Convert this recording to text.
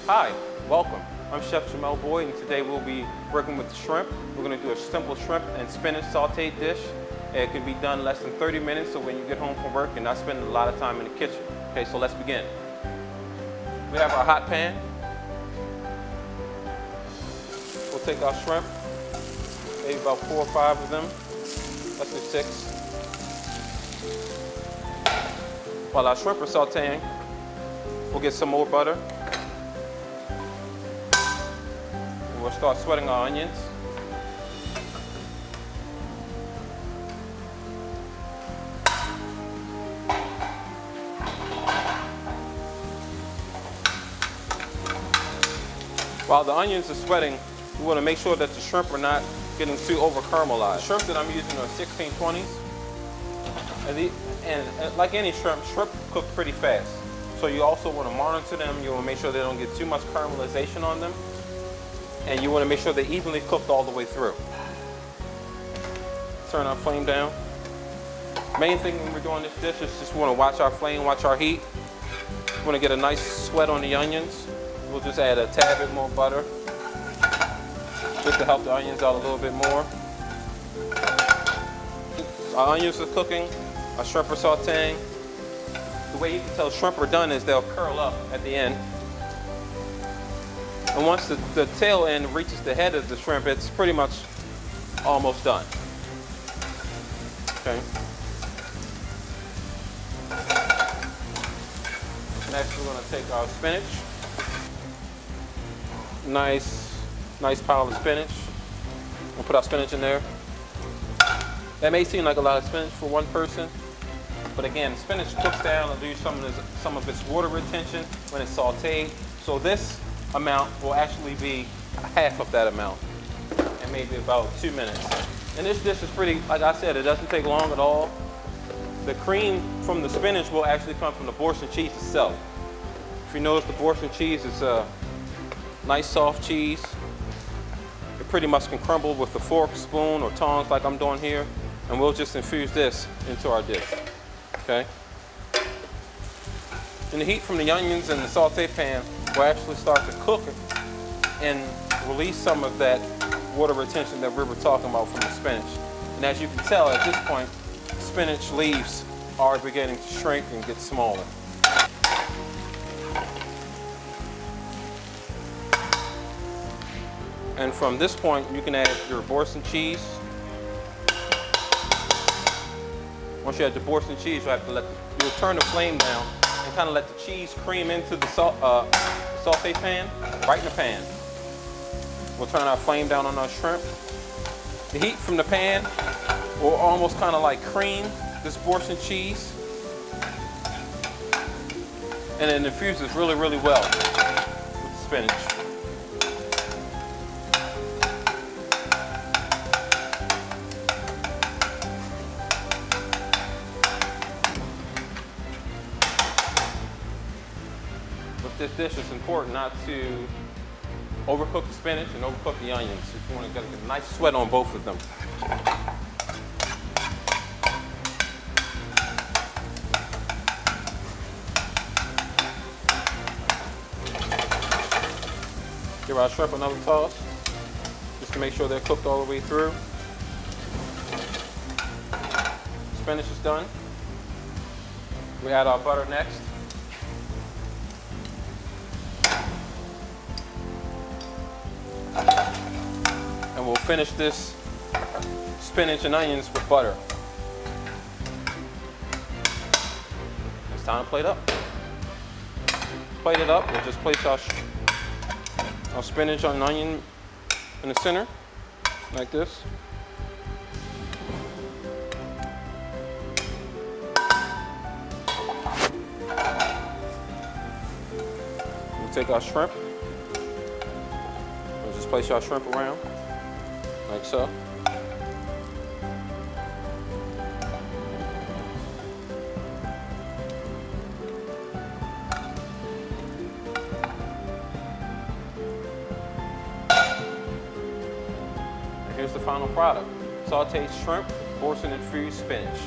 Hi, welcome. I'm Chef JAMEL Boyd, and today we'll be working with shrimp. We're going to do a simple shrimp and spinach sautéed dish. It can be done less than 30 minutes, so when you get home from work, you're not spending a lot of time in the kitchen. Okay, so let's begin. We have our hot pan. We'll take our shrimp, maybe about 4 or 5 of them. Let's do 6. While our shrimp are sautéing, we'll get some more butter. And we'll start sweating our onions. While the onions are sweating, we want to make sure that the shrimp are not getting too over caramelized. The shrimp that I'm using are 1620s. And like any shrimp cook pretty fast. So you also want to monitor them. You want to make sure they don't get too much caramelization on them. And you want to make sure they're evenly cooked all the way through. Turn our flame down. Main thing when we're doing this dish is just want to watch our flame, watch our heat. We want to get a nice sweat on the onions. We'll just add a tad bit more butter just to help the onions out a little bit more. Our onions are cooking, our shrimp are sauteing. The way you can tell shrimp are done is they'll curl up at the end. And once the tail end reaches the head of the shrimp, it's pretty much almost done. Okay. Next we're going to take our spinach. Nice pile of spinach. We'll put our spinach in there. That may seem like a lot of spinach for one person, but again, spinach cooks down and loses some of its water retention when it's sauteed. So this amount will actually be half of that amount, and maybe about 2 minutes. And this dish is pretty, like I said, it doesn't take long at all. The cream from the spinach will actually come from the boursin cheese itself. If you notice, the boursin cheese is a nice soft cheese. It pretty much can crumble with a fork, spoon, or tongs like I'm doing here. And we'll just infuse this into our dish, okay? And the heat from the onions in the saute pan will actually start to cook and release some of that water retention that we were talking about from the spinach. And as you can tell at this point, the spinach leaves are beginning to shrink and get smaller. And from this point, you can add your boursin cheese. Once you add the boursin cheese, you'll turn the flame down and kind of let the cheese cream into the saute pan, right in the pan. We'll turn our flame down on our shrimp. The heat from the pan will almost kind of like cream this boursin cheese. And it infuses really, really well with the spinach. This dish is important not to overcook the spinach and overcook the onions. You want to get a nice sweat on both of them. Give our shrimp another toss just to make sure they're cooked all the way through. Spinach is done. We add our butter next. And we'll finish this spinach and onions with butter. It's time to plate up. Plate it up. We'll just place our spinach and onion in the center, like this. We'll take our shrimp. Just place your shrimp around, like so. And here's the final product: sauteed shrimp, boursin infused spinach.